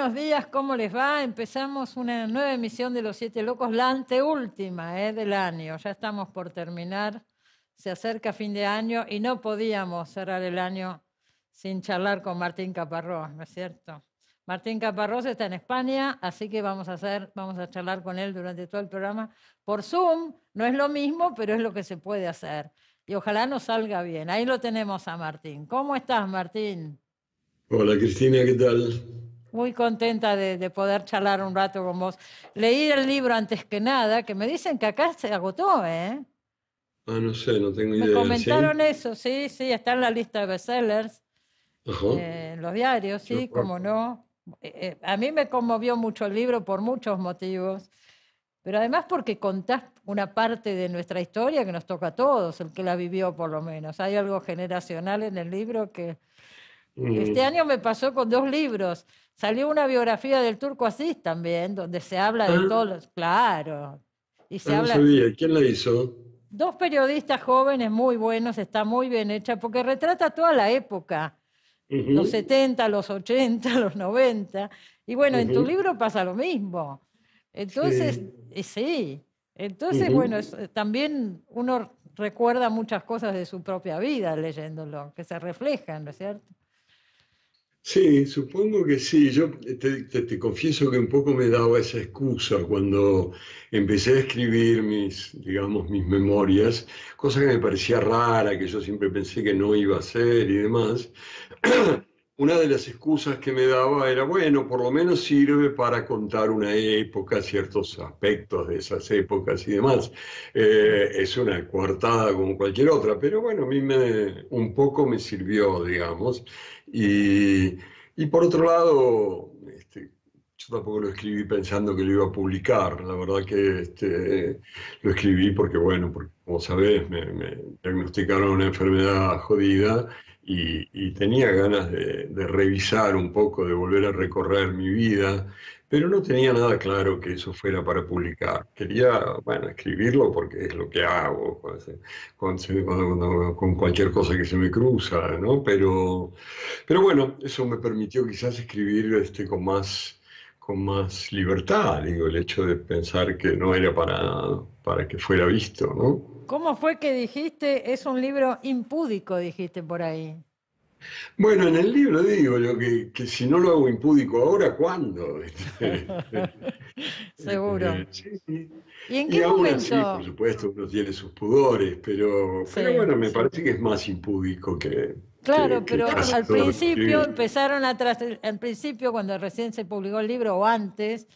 buenos días, ¿cómo les va? Empezamos una nueva emisión de Los Siete Locos, la anteúltima del año. Ya estamos por terminar, se acerca fin de año y no podíamos cerrar el año sin charlar con Martín Caparrós, ¿no es cierto? Martín Caparrós está en España, así que vamos a charlar con él durante todo el programa por Zoom. No es lo mismo, pero es lo que se puede hacer. Y ojalá nos salga bien. Ahí lo tenemos a Martín. ¿Cómo estás, Martín? Hola Cristina, ¿qué tal? Muy contenta de poder charlar un rato con vos. Leí el libro antes que nada, que me dicen que acá se agotó, ¿eh? Ah, no sé, no tengo Me idea, ¿sí? comentaron eso, sí, sí, está en la lista de bestsellers, Ajá, en los diarios, qué sí, bueno. cómo no. A mí me conmovió mucho el libro por muchos motivos, pero además porque contás una parte de nuestra historia que nos toca a todos, el que la vivió por lo menos. Hay algo generacional en el libro que este Mm. año me pasó con dos libros. Salió una biografía del Turco Asís también, donde se habla de Ah, todos los... Claro. Y se no habla... sabía. ¿Quién la hizo? Dos periodistas jóvenes muy buenos, está muy bien hecha, porque retrata toda la época, los Ujú, 70, los 80, los 90. Y bueno, en tu ujú, libro pasa lo mismo. Entonces, sí. sí. Entonces, bueno, Ujú. también uno recuerda muchas cosas de su propia vida leyéndolo, que se reflejan, ¿no es cierto? Sí, supongo que sí. Yo te confieso que un poco me daba esa excusa cuando empecé a escribir digamos, mis memorias, cosa que me parecía rara, que yo siempre pensé que no iba a hacer y demás. Una de las excusas que me daba era, bueno, por lo menos sirve para contar una época, ciertos aspectos de esas épocas y demás. Es una coartada como cualquier otra, pero bueno, a mí un poco me sirvió, digamos. Y, y por otro lado, yo tampoco lo escribí pensando que lo iba a publicar. La verdad que lo escribí porque, bueno, porque, como sabés, me diagnosticaron una enfermedad jodida y tenía ganas de revisar un poco, de volver a recorrer mi vida, pero no tenía nada claro que eso fuera para publicar. Quería, bueno, escribirlo porque es lo que hago con cualquier cosa que se me cruza, ¿no? Pero bueno, eso me permitió quizás escribir con más libertad, digo, el hecho de pensar que no era para que fuera visto, ¿no? ¿Cómo fue que dijiste, es un libro impúdico, dijiste por ahí? Bueno, en el libro digo yo que si no lo hago impúdico ahora, ¿cuándo? Seguro. Sí, sí. ¿Y en Y qué aún así, por momento? supuesto, uno tiene sus pudores, pero Sí. bueno, me parece que es más impúdico Claro, que pero casi al todo lo que principio escribí. empezaron al principio cuando recién se publicó el libro o antes,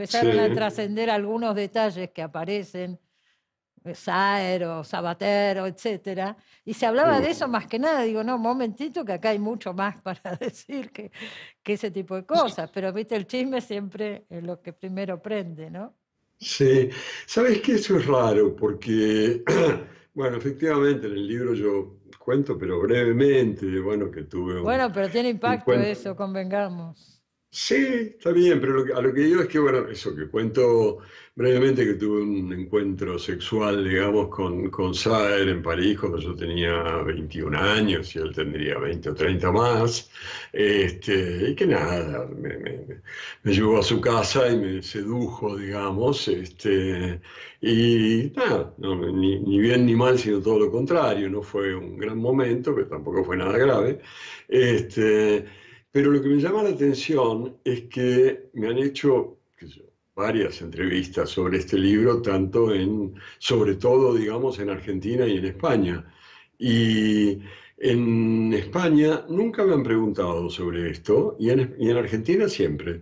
Sí. empezaron a trascender algunos detalles que aparecen, Saero, Sabatero, etcétera, y se hablaba de eso Mm. más que nada. Digo, no, un momentito que acá hay mucho más para decir que ese tipo de cosas, pero viste, el chisme siempre es lo que primero prende, ¿no? Sí, sabes que eso es raro porque, bueno, efectivamente en el libro yo cuento, pero brevemente, bueno, que tuve Bueno, pero tiene un impacto encuentro. eso, convengamos. Sí, está bien, pero a lo que digo es que, bueno, eso que cuento brevemente que tuve un encuentro sexual, digamos, con Saer en París cuando yo tenía 21 años y él tendría 20 o 30 más, y que nada, me llevó a su casa y me sedujo, digamos, y nada, no, ni bien ni mal, sino todo lo contrario, no fue un gran momento, que tampoco fue nada grave, este. Pero lo que me llama la atención es que me han hecho qué sé yo, varias entrevistas sobre este libro, sobre todo, digamos, en Argentina y en España. Y en España nunca me han preguntado sobre esto y en Argentina siempre.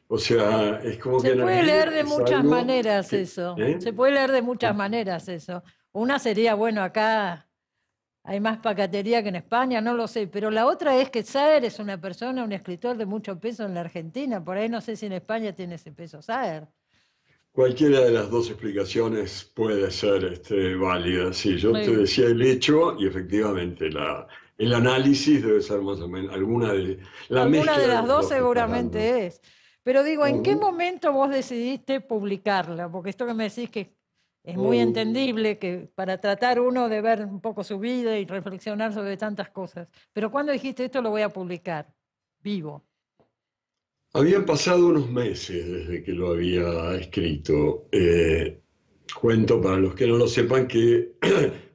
O sea, es como que Se en puede leer Argentina de es muchas algo maneras que... eso. ¿eh? Se puede leer de muchas maneras eso. Una sería, bueno, acá hay más pacatería que en España, no lo sé. Pero la otra es que Saer es una persona, un escritor de mucho peso en la Argentina. Por ahí no sé si en España tiene ese peso Saer. Cualquiera de las dos explicaciones puede ser válida. Sí, yo te Sí. decía el hecho y efectivamente el análisis debe ser más o menos alguna de la Alguna de mezcla de las los dos dos que estás dando. seguramente es. Pero digo, ¿en qué Ujú, momento vos decidiste publicarla? Porque esto que me decís que es muy ujú. entendible que para tratar uno de ver un poco su vida y reflexionar sobre tantas cosas. Pero ¿cuándo dijiste esto lo voy a publicar? Vivo. Habían pasado unos meses desde que lo había escrito. Cuento para los que no lo sepan que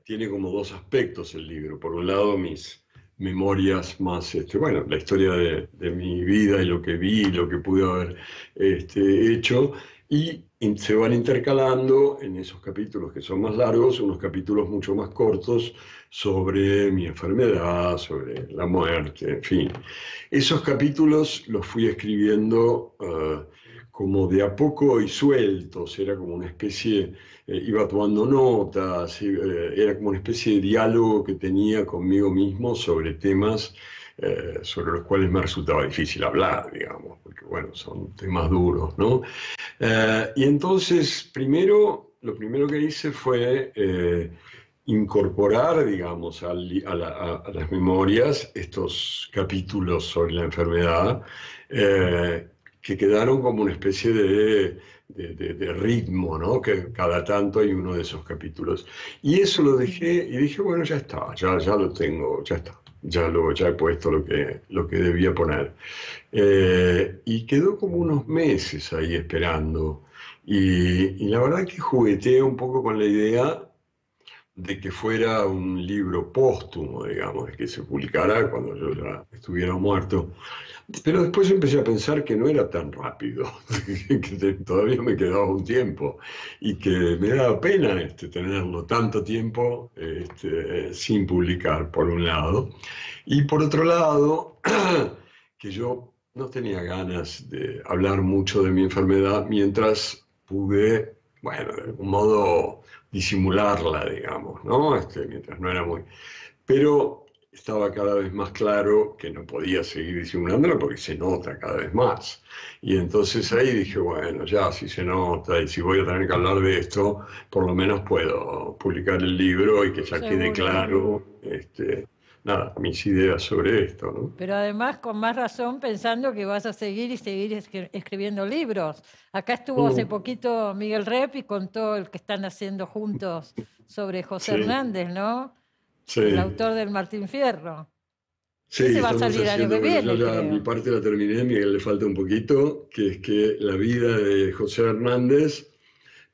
tiene como dos aspectos el libro. Por un lado, mis memorias más, bueno, la historia de mi vida y lo que vi, lo que pude haber hecho, y se van intercalando en esos capítulos que son más largos, unos capítulos mucho más cortos sobre mi enfermedad, sobre la muerte, en fin. Esos capítulos los fui escribiendo como de a poco y sueltos, era como una especie, iba tomando notas, era como una especie de diálogo que tenía conmigo mismo sobre temas sobre los cuales me resultaba difícil hablar, digamos, porque bueno, son temas duros, ¿no? Y entonces, lo primero que hice fue incorporar, digamos, a las memorias estos capítulos sobre la enfermedad, que quedaron como una especie de ritmo, ¿no? Que cada tanto hay uno de esos capítulos. Y eso lo dejé y dije, bueno, ya está, ya lo tengo, ya está. Ya he puesto lo que debía poner. Y quedó como unos meses ahí esperando. Y la verdad que jugueteé un poco con la idea de que fuera un libro póstumo, digamos, de que se publicara cuando yo ya estuviera muerto. Pero después empecé a pensar que no era tan rápido, que todavía me quedaba un tiempo y que me daba pena tenerlo tanto tiempo sin publicar, por un lado. Y por otro lado, que yo no tenía ganas de hablar mucho de mi enfermedad mientras pude, bueno, de algún modo disimularla, digamos, ¿no? Mientras no era muy... Pero estaba cada vez más claro que no podía seguir disimulándola porque se nota cada vez más. Y entonces ahí dije, bueno, ya si se nota y si voy a tener que hablar de esto, por lo menos puedo publicar el libro y que ya quede Seguro. claro, nada, mis ideas sobre esto, ¿no? Pero además con más razón pensando que vas a seguir y seguir escribiendo libros. Acá estuvo hace Mm, poquito Miguel Rep y contó el que están haciendo juntos sobre José sí, Hernández, ¿no? El sí. autor del Martín Fierro. Sí, Ese va a estamos salir el año haciendo, que bueno, yo viene, ya mi creo. parte la terminé, a Miguel le falta un poquito, que es que la vida de José Hernández,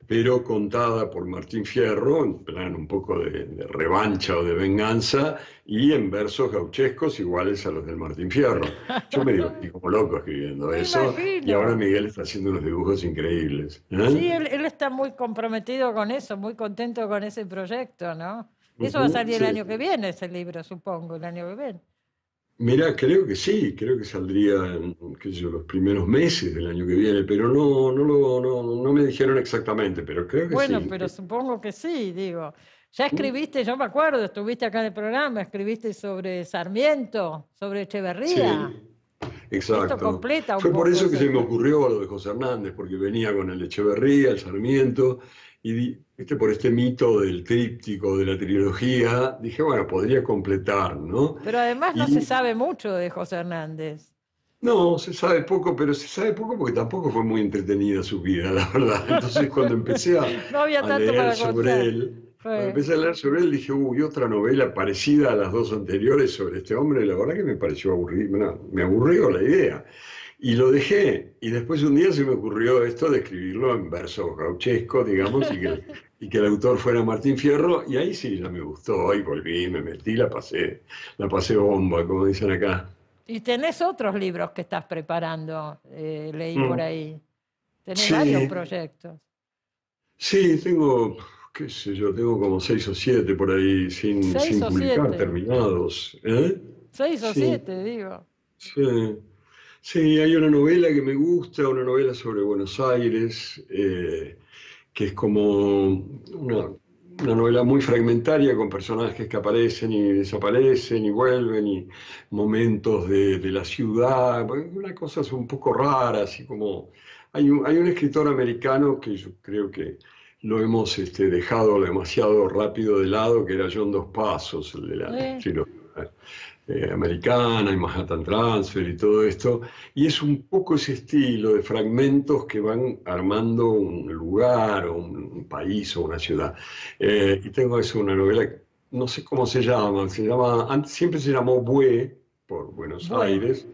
pero contada por Martín Fierro, en plan un poco de revancha o de venganza, y en versos gauchescos iguales a los del Martín Fierro. Yo me divertí como loco escribiendo Me eso, y ahora imagino. Miguel está haciendo unos dibujos increíbles. ¿Eh? Sí, él está muy comprometido con eso, muy contento con ese proyecto, ¿no? Eso va a Ujú, salir el sí. año que viene, ese libro, supongo, el año que viene. Mira, creo que sí, creo que saldría en, qué sé yo, los primeros meses del año que viene, pero no me dijeron exactamente, pero creo que Bueno, sí. pero supongo que sí, digo. Ya Mm, escribiste, yo me acuerdo, estuviste acá en el programa, escribiste sobre Sarmiento, sobre Echeverría. sí, Esto exacto. completa un Fue por poco eso que ese se me libro. ocurrió lo de José Hernández, porque venía con el Echeverría, el Sarmiento, y por este mito del tríptico, de la trilogía, dije, bueno, podría completar, ¿no? Pero además no se Y sabe mucho de José Hernández. no, se sabe poco, pero se sabe poco porque tampoco fue muy entretenida su vida, la verdad. Entonces, cuando empecé No había a tanto leer para sobre contar. él, cuando Fue. empecé a leer sobre él, dije, uy, otra novela parecida a las dos anteriores sobre este hombre, la verdad que me pareció aburrido, me aburrió la idea. Y lo dejé, y después un día se me ocurrió esto de escribirlo en verso gauchesco, digamos, y que el autor fuera Martín Fierro, y ahí sí ya me gustó, y volví, me metí, la pasé bomba, como dicen acá. Y tenés otros libros que estás preparando, leí por Mm. ahí. Tenés varios Sí, proyectos. sí, tengo, qué sé yo, tengo como 6 o 7 por ahí Seis sin o publicar, siete. terminados. ¿Eh? 6 o 7, Sí, digo. sí. Sí, hay una novela que me gusta, una novela sobre Buenos Aires, que es como una novela muy fragmentaria con personajes que aparecen y desaparecen y vuelven y momentos de la ciudad, bueno, una cosa es un poco rara, así como hay un escritor americano que yo creo que lo hemos dejado demasiado rápido de lado, que era John Dos Passos, el de la Eh, trilogía americana y Manhattan Transfer y todo esto, y es un poco ese estilo de fragmentos que van armando un lugar o un país o una ciudad. Y tengo eso, una novela, no sé cómo se llama, antes siempre se llamó Bue, por Buenos Bueno, Aires,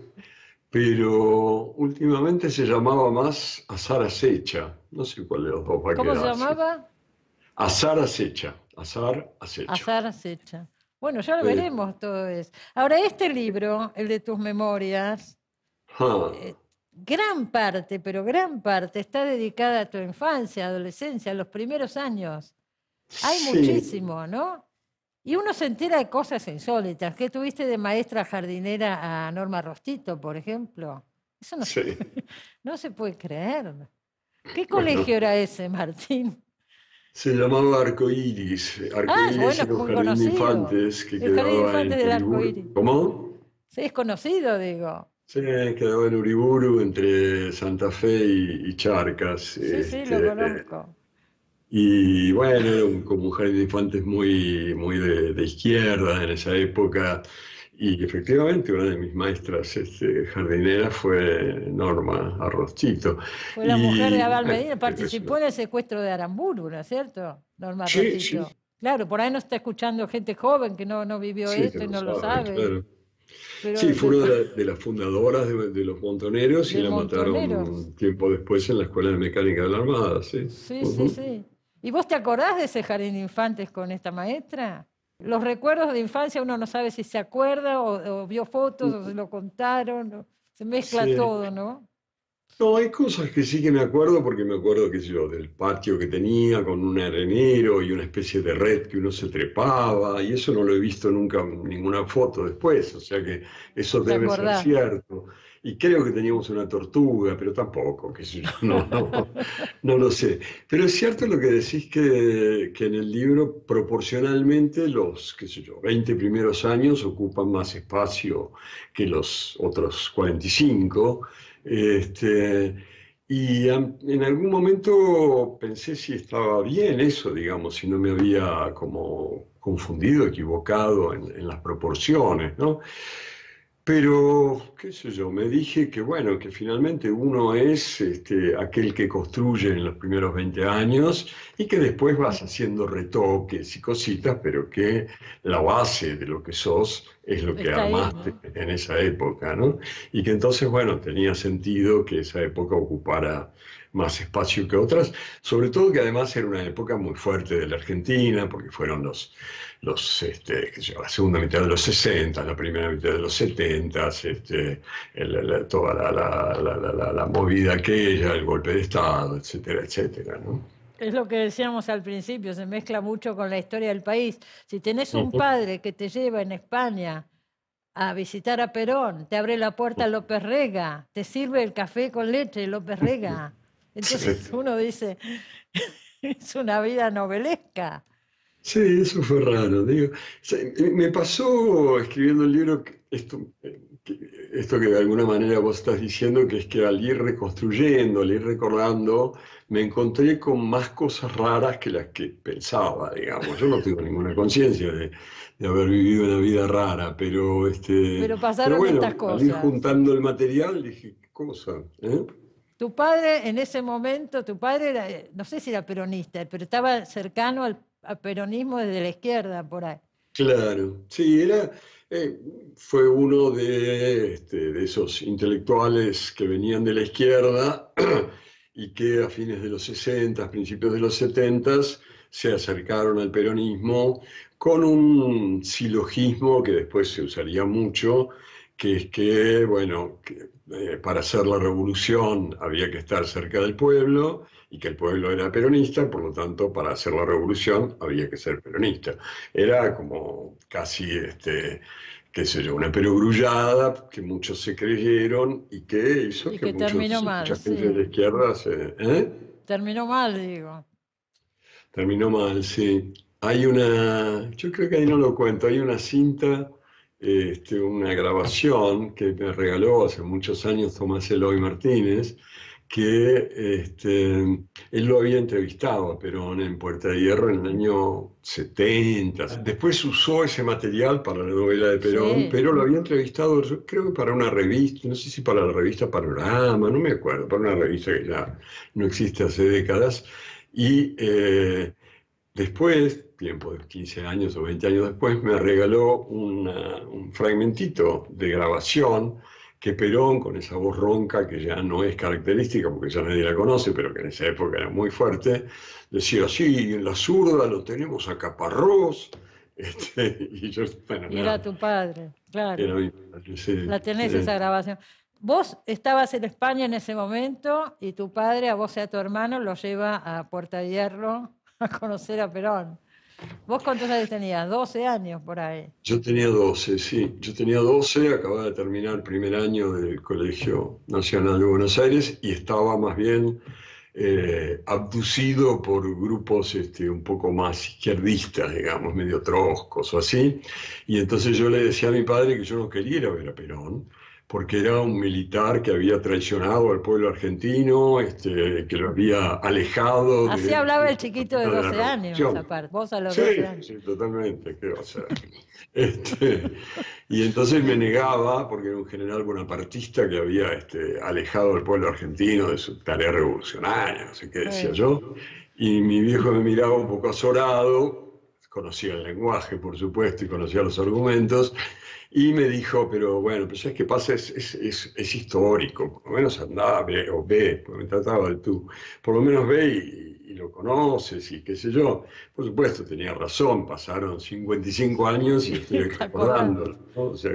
pero últimamente se llamaba más Azar Acecha. No sé cuál de los dos va a ¿Cómo se quedarse. llamaba? Azar Acecha, Azar Acecha. Azar acecha. Bueno, ya lo Eh, veremos todo eso. Ahora, este libro, el de tus memorias, ah, gran parte, pero gran parte, está dedicada a tu infancia, adolescencia, a los primeros años. Hay sí, muchísimo, ¿no? Y uno se entera de cosas insólitas. ¿Qué tuviste de maestra jardinera a Norma Rostito, por ejemplo? Eso no se sí. puede, no se puede creer. ¿Qué Bueno, colegio era ese, Martín? se llamaba Arcoíris. Ah, Arcoíris bueno, era es un muy jardín de conocido. infantes que El Jardín de quedaba Infantes en del Arco Iris. Uriburu. ¿Cómo? Sí, es conocido, digo. Sí, quedaba en Uriburu entre Santa Fe y Charcas. Sí, sí, lo conozco. Y bueno, era como un jardín de infantes muy de izquierda en esa época. Y efectivamente una de mis maestras jardineras fue Norma Arrostito. Fue la mujer de Y Abel bueno, Medina, participó en el secuestro de Aramburu, ¿no es cierto? Norma sí, sí, Rostito. Claro, por ahí no está escuchando gente joven que no vivió sí, que esto y lo no lo sabe, sabe. claro. Sí, Pero fue una de las fundadoras de los Montoneros y de la Montoneros. mataron tiempo después en la Escuela de Mecánica de la Armada, sí. Sí, sí, Ujú. sí. ¿Y vos te acordás de ese jardín de infantes con esta maestra? Los recuerdos de infancia uno no sabe si se acuerda o vio fotos o se lo contaron. Se mezcla Sí. todo, ¿no? No, hay cosas que sí que me acuerdo, porque me acuerdo, qué sé yo, del patio que tenía con un arenero y una especie de red que uno se trepaba, y eso no lo he visto nunca en ninguna foto después, o sea que eso ¿Te debe ser acordás? cierto. Y creo que teníamos una tortuga, pero tampoco, qué sé yo, no lo sé. Pero es cierto lo que decís que en el libro proporcionalmente los, qué sé yo, 20 primeros años ocupan más espacio que los otros 45. Este, en algún momento pensé si estaba bien eso, digamos, si no me había como confundido, equivocado en las proporciones, ¿no? Pero, qué sé yo, me dije que bueno, que finalmente uno es aquel que construye en los primeros 20 años y que después vas haciendo retoques y cositas, pero que la base de lo que sos es lo que Está ahí, armaste ¿no? en esa época, ¿no? Y que entonces, bueno, tenía sentido que esa época ocupara más espacio que otras, sobre todo que además era una época muy fuerte de la Argentina, porque fueron qué sé yo, la segunda mitad de los 60, la primera mitad de los 70, toda la movida aquella, el golpe de Estado, etcétera, etcétera, ¿no? Es lo que decíamos al principio, se mezcla mucho con la historia del país. Si tenés un Ujú. padre que te lleva en España a visitar a Perón, te abre la puerta López Rega, te sirve el café con leche López Rega. Entonces Sí. uno dice, es una vida novelesca. Sí, eso fue raro. Digo. Sí, me pasó escribiendo el libro esto que de alguna manera vos estás diciendo, que es que al ir reconstruyendo, al ir recordando, me encontré con más cosas raras que las que pensaba, digamos. Yo no tengo ninguna conciencia de haber vivido una vida rara, Pero pero pasaron estas bueno, al ir cosas. juntando el material dije, ¿qué cosa? ¿Eh? Tu padre en ese momento, tu padre era, no sé si era peronista, pero estaba cercano al peronismo desde la izquierda, por ahí. Claro, sí, eh, fue uno de esos intelectuales que venían de la izquierda y que a fines de los 60, principios de los 70 se acercaron al peronismo con un silogismo que después se usaría mucho, que es que, bueno, para hacer la revolución había que estar cerca del pueblo y que el pueblo era peronista, por lo tanto, para hacer la revolución había que ser peronista. Era como casi, qué sé yo, una perogrullada que muchos se creyeron y que hizo Y que que terminó mal, mucha gente de la sí. izquierda se... Terminó mal, digo. Terminó mal, sí. Yo creo que ahí no lo cuento, hay una cinta, una grabación que me regaló hace muchos años Tomás Eloy Martínez, que él lo había entrevistado a Perón en Puerta de Hierro en el año 70. Después usó ese material para la novela de Perón, Sí. pero lo había entrevistado, yo creo que para una revista, no sé si para la revista Panorama, no me acuerdo, para una revista que ya no existe hace décadas. Y después, tiempo de 15 años o 20 años después, me regaló un fragmentito de grabación que Perón, con esa voz ronca que ya no es característica porque ya nadie la conoce, pero que en esa época era muy fuerte, decía, sí, en la zurda lo tenemos a Caparrós. Y yo, bueno, Y era nada, tu padre, claro. era mi padre, sí. La tenés esa grabación. Vos estabas en España en ese momento y tu padre, a vos y a tu hermano, lo lleva a Puerta de Hierro a conocer a Perón. ¿Vos cuántos años tenías? 12 años por ahí. Yo tenía 12, sí. Yo tenía 12, acababa de terminar el primer año del Colegio Nacional de Buenos Aires y estaba más bien abducido por grupos un poco más izquierdistas, digamos, medio troscos o así. Y entonces yo le decía a mi padre que yo no quería ir a ver a Perón, porque era un militar que había traicionado al pueblo argentino, que lo había alejado Así de hablaba el chiquito de la 12 años, revolución. aparte. Vos a los Sí, 12 años. sí, totalmente, ¿qué va a ser? Y entonces me negaba, porque era un general bonapartista que había alejado al pueblo argentino de su tarea revolucionaria, no sé qué decía Sí. yo, y mi viejo me miraba un poco azorado, conocía el lenguaje, por supuesto, y conocía los argumentos, y me dijo, pero bueno, pues ¿sabes qué pasa? Es histórico, por lo menos andá, ve, o ve, porque me trataba de tú, por lo menos ve y lo conoces y qué sé yo. Por supuesto, tenía razón, pasaron 55 años y estoy ¿Te acordás? recordándolo, ¿no? O sea,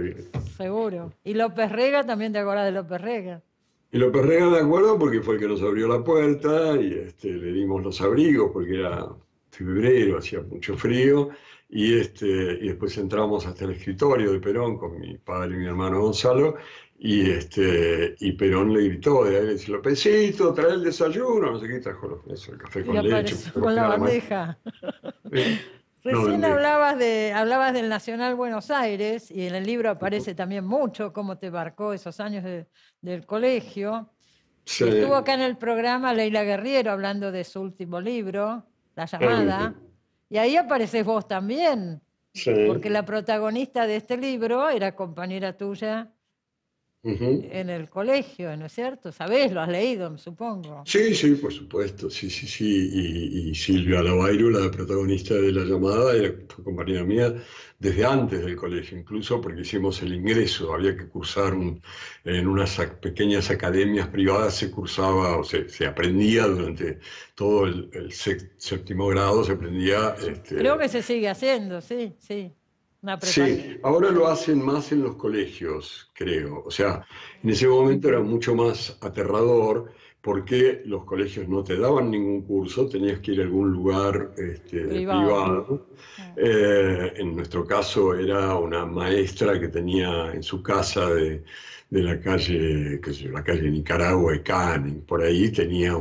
Seguro. ¿Y López Rega también te acordás de López Rega? y López Rega me acuerdo porque fue el que nos abrió la puerta y le dimos los abrigos porque era febrero, hacía mucho frío y después entramos hasta el escritorio de Perón con mi padre y mi hermano Gonzalo y Perón le gritó de ahí, le dice, Lópezito, trae el desayuno, no sé qué, trajo eso, el café Y con leche. apareció con la bandeja. No, Recién hablabas del Nacional Buenos Aires y en el libro aparece también mucho cómo te marcó esos años del colegio. sí, Y estuvo acá en el programa Leila Guerriero hablando de su último libro, La Llamada, y ahí apareces vos también, sí. porque la protagonista de este libro era compañera tuya Ujú. en el colegio, ¿no es cierto? ¿Sabés? Lo has leído, supongo. Sí, sí, por supuesto, sí, sí, sí. Y Silvia Lavairo, la protagonista de La Llamada, fue compañera mía desde antes del colegio, incluso porque hicimos el ingreso, había que cursar en unas pequeñas academias privadas, se cursaba, o se aprendía durante todo el séptimo grado, se aprendía. Creo que se sigue haciendo, sí, sí. Una preparación. Sí, ahora lo hacen más en los colegios, creo. O sea, en ese momento era mucho más aterrador porque los colegios no te daban ningún curso, tenías que ir a algún lugar Privado. privado. En nuestro caso era una maestra que tenía en su casa de la calle, qué sé yo, la calle Nicaragua y Canning, por ahí tenía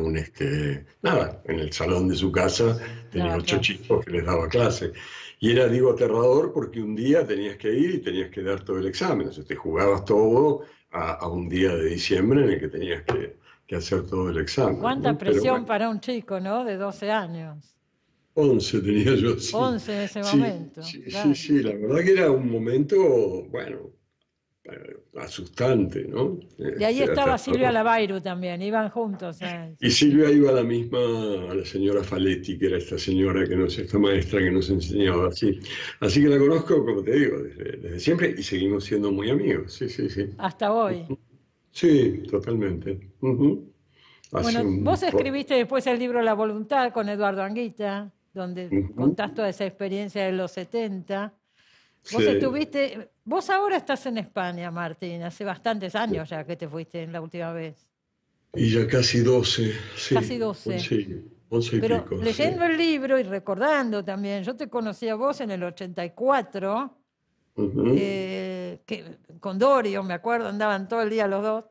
nada, en el salón de su casa tenía Daba 8 clase. chicos que les daba clase. Y era, digo, aterrador porque un día tenías que ir y tenías que dar todo el examen. O sea, te jugabas todo a un día de diciembre en el que tenías que hacer todo el examen, Cuánta ¿no? Pero presión bueno, para un chico, ¿no? De 12 años. 11 tenía yo, sí. 11 en ese Sí, momento, sí, sí, claro. sí, la verdad que era un momento, bueno, asustante, ¿no? Y ahí estaba Silvia Aterrador. Lavairo también, iban juntos. Y Silvia iba a la misma, a la señora Faletti, que era esta señora esta maestra que nos enseñaba así. Así que la conozco, como te digo, desde siempre y seguimos siendo muy amigos. Sí, sí, sí. Hasta hoy. Sí, totalmente. Ujú. Hace Bueno, vos un... escribiste después el libro La Voluntad con Eduardo Anguita, donde Ujú. contás toda esa experiencia de los 70. Sí. Vos ahora estás en España, Martín, hace bastantes años ya que te fuiste la última vez. Y ya casi 12, Casi sí, 12. 11 y Pero pico, sí. leyendo el libro y recordando también, yo te conocí a vos en el 84, Ujú, con Dorio, me acuerdo, andaban todo el día los dos.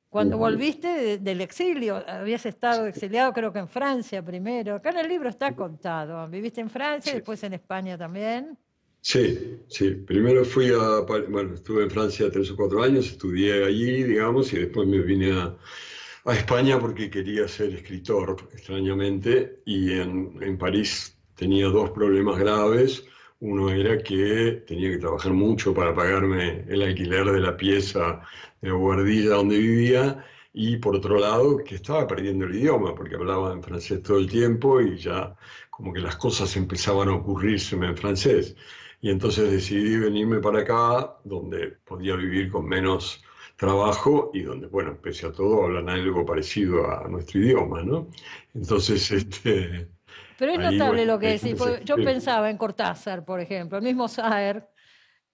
Cuando ujú. volviste del exilio, habías estado exiliado creo que en Francia primero. Acá en el libro está contado. Viviste en Francia, Sí, después en España también. sí, sí. Primero bueno, estuve en Francia 3 o 4 años, estudié allí, digamos, y después me vine a España porque quería ser escritor, extrañamente, y en París tenía dos problemas graves. Uno era que tenía que trabajar mucho para pagarme el alquiler de la pieza de Guardilla donde vivía, y por otro lado que estaba perdiendo el idioma porque hablaba en francés todo el tiempo y ya como que las cosas empezaban a ocurrírseme en francés. Y entonces decidí venirme para acá, donde podía vivir con menos trabajo y donde, bueno, pese a todo, hablan algo parecido a nuestro idioma, ¿no? Entonces, Pero es ahí, notable bueno, lo que ahí decís, empecé a porque yo escribir. pensaba en Cortázar, por ejemplo, el mismo Saer,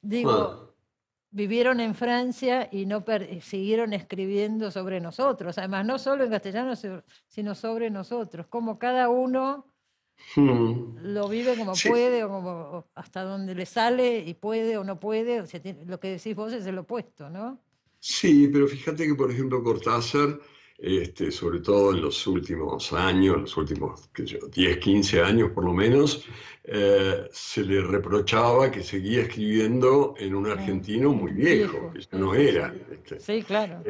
digo, Ah, vivieron en Francia y no siguieron escribiendo sobre nosotros, además no solo en castellano, sino sobre nosotros, como cada uno mm, lo vive como sí, puede o como hasta donde le sale y puede o no puede, lo que decís vos es el opuesto, ¿no? sí, pero fíjate que, por ejemplo, Cortázar, sobre todo en los últimos años, los últimos, qué sé yo, 10, 15 años por lo menos, se le reprochaba que seguía escribiendo en un Mm, argentino muy viejo, viejo, que ya no eso sí. era. Sí, claro.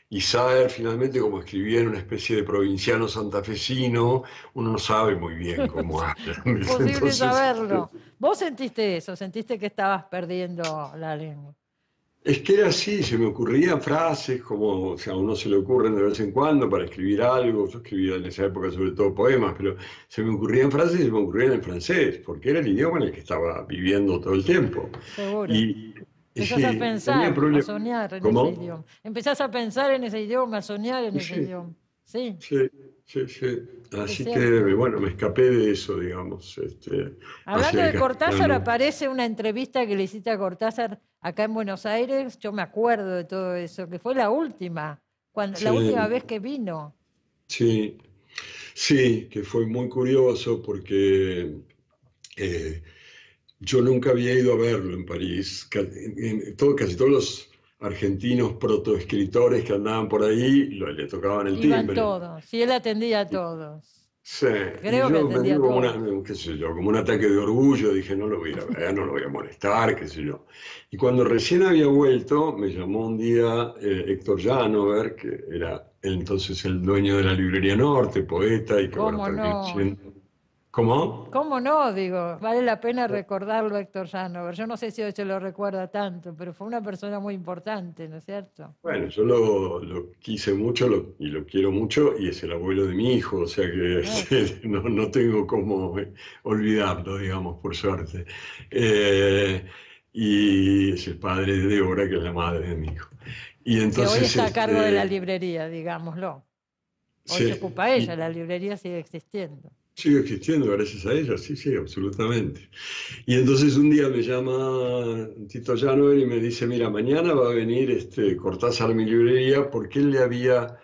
Y Saer, finalmente, como escribía en una especie de provinciano santafesino, uno no sabe muy bien cómo habla. Imposible Entonces, saberlo. ¿Vos sentiste eso? ¿Sentiste que estabas perdiendo la lengua? es que era así, se me ocurrían frases como, o sea, a uno se le ocurren de vez en cuando para escribir algo, yo escribía en esa época sobre todo poemas, pero se me ocurrían frases y se me ocurrían en francés, porque era el idioma en el que estaba viviendo todo el tiempo. Seguro. Y, y Empezás a sí, tenía pensar, a problemas. soñar en ese ¿Cómo? idioma. Empezás a pensar en ese idioma, a soñar en Y ese sí, idioma. Sí, sí, sí, sí. es Así que, cierto. bueno, me escapé de eso, digamos, hacia Hablando el de Cortázar, castellano. aparece una entrevista que le hiciste a Cortázar acá en Buenos Aires. Yo me acuerdo de todo eso, que fue la última, la última Sí, vez que vino. sí, sí, que fue muy curioso porque eh, yo nunca había ido a verlo en París. Casi todos los argentinos protoescritores que andaban por ahí le tocaban el Iban timbre. todos, y él atendía a todos. Sí, y Creo que yo me atendía dio a como todos. qué sé yo, como un ataque de orgullo, dije, no lo voy a ir a ver, no lo voy a molestar, qué sé yo. Y cuando recién había vuelto, me llamó un día Héctor Janover, que era entonces el dueño de la Librería Norte, poeta, y que bueno, ¿Cómo terminó no? siendo... ¿Cómo? ¿Cómo no? Digo, vale la pena recordarlo, Héctor Janover. Yo no sé si hoy se lo recuerda tanto, pero fue una persona muy importante, ¿no es cierto? Bueno, yo lo quise mucho y lo quiero mucho y es el abuelo de mi hijo, o sea que Eso. no tengo cómo olvidarlo, digamos, por suerte. Eh, y es el padre de Débora, que es la madre de mi hijo. Y Que hoy entonces, está a cargo de la librería, digámoslo. Hoy se sí, ocupa ella, y la librería sigue existiendo. sigue existiendo gracias a ella, sí, sí, absolutamente. Y entonces un día me llama Tito Llanover y me dice, mira, mañana va a venir Cortázar a mi librería porque él le había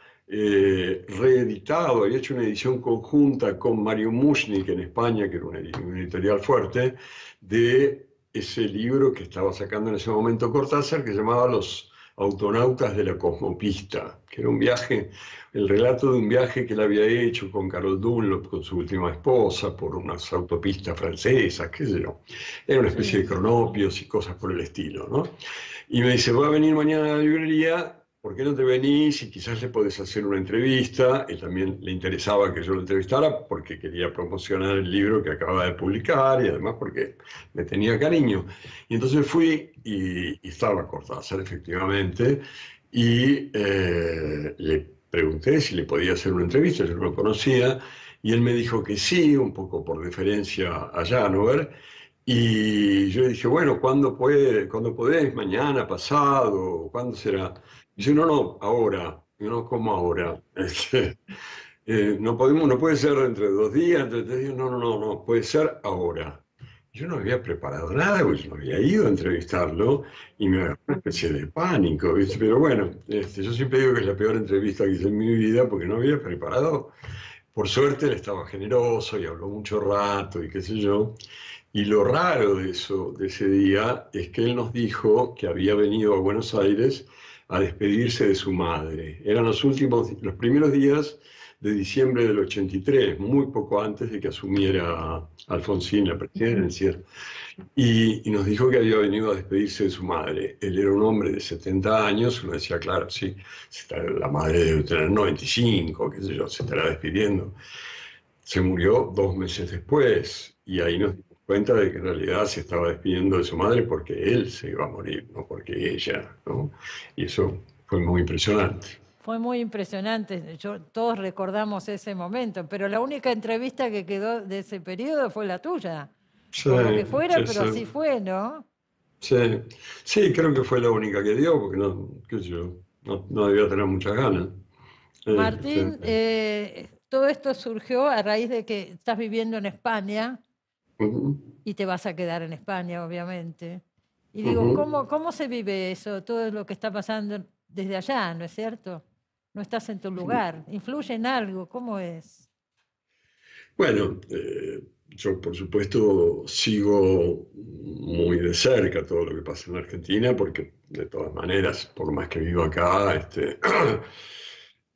reeditado, había hecho una edición conjunta con Mario Mushnik en España, que era una editorial fuerte, de ese libro que estaba sacando en ese momento Cortázar, que se llamaba Los autonautas de la cosmopista, que era un viaje, el relato de un viaje que él había hecho con Carol Dunlop, con su última esposa, por unas autopistas francesas, qué sé yo. Era una especie Sí. de cronopios y cosas por el estilo, ¿no? Y me dice, va a venir mañana a la librería, ¿por qué no te venís y quizás le podés hacer una entrevista? Y también le interesaba que yo lo entrevistara porque quería promocionar el libro que acababa de publicar y además porque me tenía cariño. Y entonces fui y estaba Cortázar, efectivamente, y le pregunté si le podía hacer una entrevista, yo no lo conocía, y él me dijo que sí, un poco por deferencia a Janover, y yo le dije, bueno, ¿cuándo podés? ¿Mañana? ¿Pasado? ¿Cuándo será? Dice, no, no, ahora. Y no, ¿cómo ahora? No podemos, no puede ser entre 2 días, entre 3 días, no, no, no, no, puede ser ahora. Yo no había preparado nada, pues yo no había ido a entrevistarlo y me agarró una especie de pánico, ¿viste? Pero bueno, yo siempre digo que es la peor entrevista que hice en mi vida porque no había preparado. Por suerte él estaba generoso y habló mucho rato y qué sé yo. Y lo raro de eso, de ese día, es que él nos dijo que había venido a Buenos Aires a despedirse de su madre. Eran los primeros días de diciembre del 83, muy poco antes de que asumiera Alfonsín la presidencia. Y nos dijo que había venido a despedirse de su madre. Él era un hombre de 70 años, uno decía, claro, sí, la madre debe tener 95, qué sé yo, se estará despidiendo. Se murió 2 meses después y ahí nos dimos cuenta de que en realidad se estaba despidiendo de su madre porque él se iba a morir, no porque ella, ¿no? Y eso fue muy impresionante. Fue muy impresionante. Todos recordamos ese momento, pero la única entrevista que quedó de ese periodo fue la tuya. Sí, Por lo que fuera, sí, pero sí. así fue, ¿no? Sí, sí, creo que fue la única que dio, porque no, qué sé yo, no debía tener muchas ganas. Este, Martín, todo esto surgió a raíz de que estás viviendo en España ujú, y te vas a quedar en España, obviamente. Y digo, ujú. ¿cómo se vive eso, todo lo que está pasando desde allá, ¿no es cierto? No estás en tu lugar. ¿Influye en algo? ¿Cómo es? Bueno, yo por supuesto sigo muy de cerca todo lo que pasa en la Argentina, porque de todas maneras, por más que vivo acá,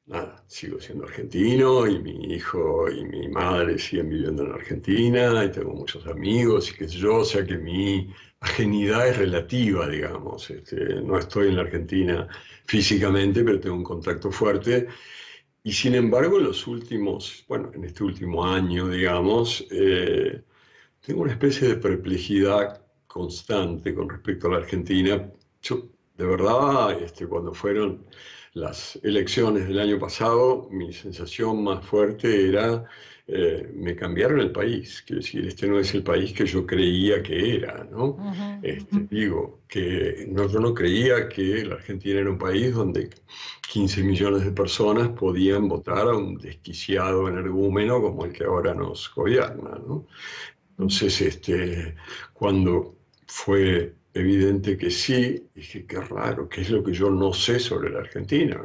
nada, sigo siendo argentino y mi hijo y mi madre siguen viviendo en Argentina y tengo muchos amigos y qué sé yo, o sea que mi ajenidad es relativa, digamos. No estoy en la Argentina físicamente, pero tengo un contacto fuerte y sin embargo, en los últimos, bueno, en este último año, digamos, tengo una especie de perplejidad constante con respecto a la Argentina. Yo, de verdad, cuando fueron las elecciones del año pasado, mi sensación más fuerte era, me cambiaron el país. Quiero decir, este no es el país que yo creía que era, ¿no? Ujú. Digo, que no, yo no creía que la Argentina era un país donde 15 millones de personas podían votar a un desquiciado energúmeno como el que ahora nos gobierna, ¿no? Entonces, cuando fue evidente que sí, dije, qué raro, qué es lo que yo no sé sobre la Argentina,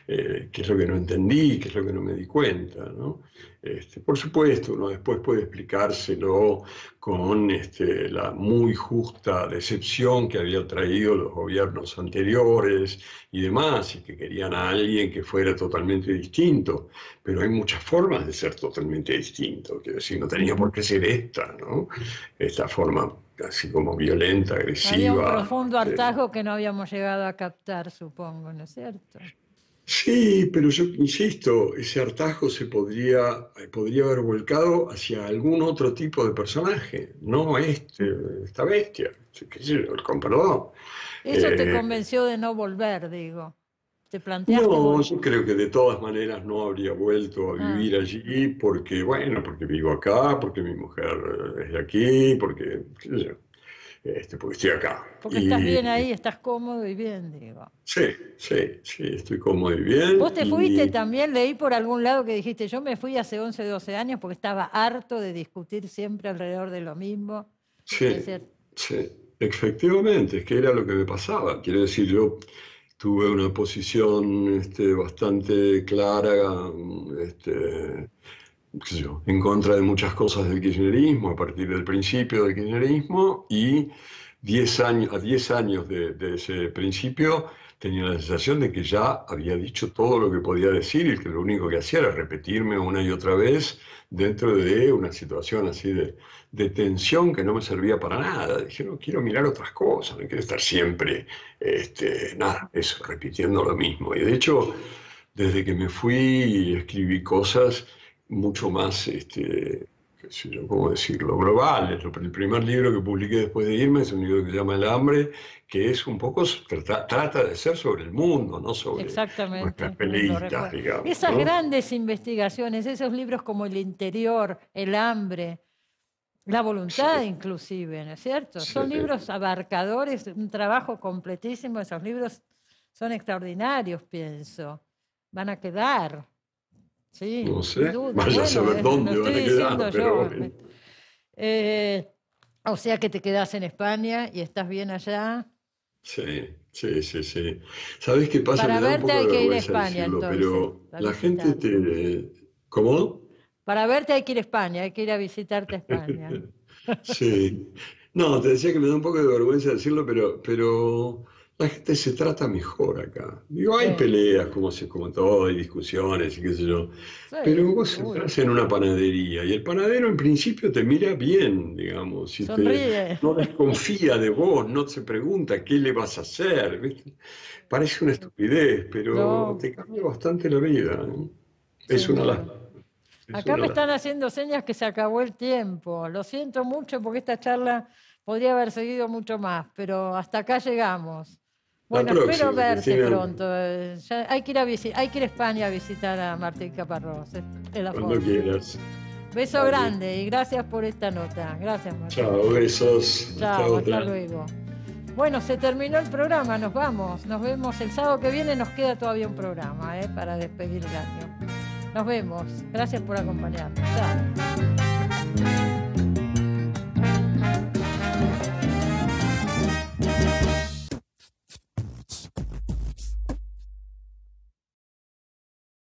qué es lo que no entendí, qué es lo que no me di cuenta, ¿no? Por supuesto, uno después puede explicárselo con la muy justa decepción que habían traído los gobiernos anteriores y demás, y que querían a alguien que fuera totalmente distinto, pero hay muchas formas de ser totalmente distinto, quiero decir, no tenía por qué ser esta, ¿no? Esta forma así como violenta, Había un agresiva. profundo hartazgo que no habíamos llegado a captar, supongo, ¿no es cierto? Sí, pero yo insisto, ese hartazgo podría haber volcado hacia algún otro tipo de personaje, no esta bestia, qué sé yo, con perdón. Eso te Eh, convenció de no volver, digo. ¿Te planteaste no, volver? yo creo que de todas maneras no habría vuelto a Ah, vivir allí porque, bueno, porque vivo acá, porque mi mujer es de aquí, porque, qué sé yo, porque estoy acá. porque estás Y bien ahí, estás cómodo y bien, digo. sí, sí, sí, estoy cómodo y Vos bien. te fuiste también, leí por algún lado que dijiste, yo me fui hace 11, 12 años porque estaba harto de discutir siempre alrededor de lo mismo. Es Sí, decir, sí, efectivamente, es que era lo que me pasaba. Quiero decir, yo tuve una posición bastante clara, qué sé yo, en contra de muchas cosas del kirchnerismo, a partir del principio del kirchnerismo, y 10 años, a 10 años de ese principio tenía la sensación de que ya había dicho todo lo que podía decir y que lo único que hacía era repetirme una y otra vez dentro de una situación así de tensión que no me servía para nada. Dije, no, quiero mirar otras cosas, no quiero estar siempre, nada, eso, repitiendo lo mismo. Y de hecho, desde que me fui, escribí cosas mucho más, qué sé yo, ¿cómo decirlo?, globales. El primer libro que publiqué después de irme es un libro que se llama El hambre, que es un poco, trata de ser sobre el mundo, no sobre nuestras exactamente, lo peleitas, recuerdo. digamos, Esas ¿no? grandes investigaciones, esos libros como El interior, El hambre, La Sí, voluntad inclusive, ¿no es cierto? sí. Son libros abarcadores, un trabajo completísimo. Esos libros son extraordinarios, pienso. Van a quedar, sí, No sin sé, duda. vaya a Bueno, saber lo dónde estoy van a diciendo quedar, pero yo. bueno. Eh, o sea que te quedás en España y estás bien allá. Sí, sí, sí, sí. ¿Sabes qué pasa? Me Para da un verte poco hay de que ir a vergüenza España decirlo, entonces, pero a la gente visitarte. te... ¿Cómo? Para verte hay que ir a España, hay que ir a visitarte a España. Sí. No, te decía que me da un poco de vergüenza decirlo, pero la gente se trata mejor acá. Digo, hay Sí, peleas, como todo, hay discusiones y qué sé yo. Pero sí, vos seguro. entras en una panadería y el panadero en principio te mira bien, digamos, Sonríe. no desconfía de vos, no se pregunta qué le vas a hacer, ¿viste? Parece una estupidez, pero No, te cambia bastante la vida, ¿no? Es sin una duda. lástima. Es Acá una me están lástima. haciendo señas que se acabó el tiempo. Lo siento mucho porque esta charla podría haber seguido mucho más, pero hasta acá llegamos. La Bueno, espero próxima, verte Cristina, pronto. Hay que ir hay que ir a España a visitar a Martín Caparrós. Es la cuando forma. quieras. Beso Dale. grande y gracias por esta nota. Gracias, Martín. Chao, besos. Hasta Chao, hasta otra. luego. Bueno, se terminó el programa, nos vamos. Nos vemos el sábado que viene, nos queda todavía un programa para despedir el año. Nos vemos. Gracias por acompañarnos. Chao.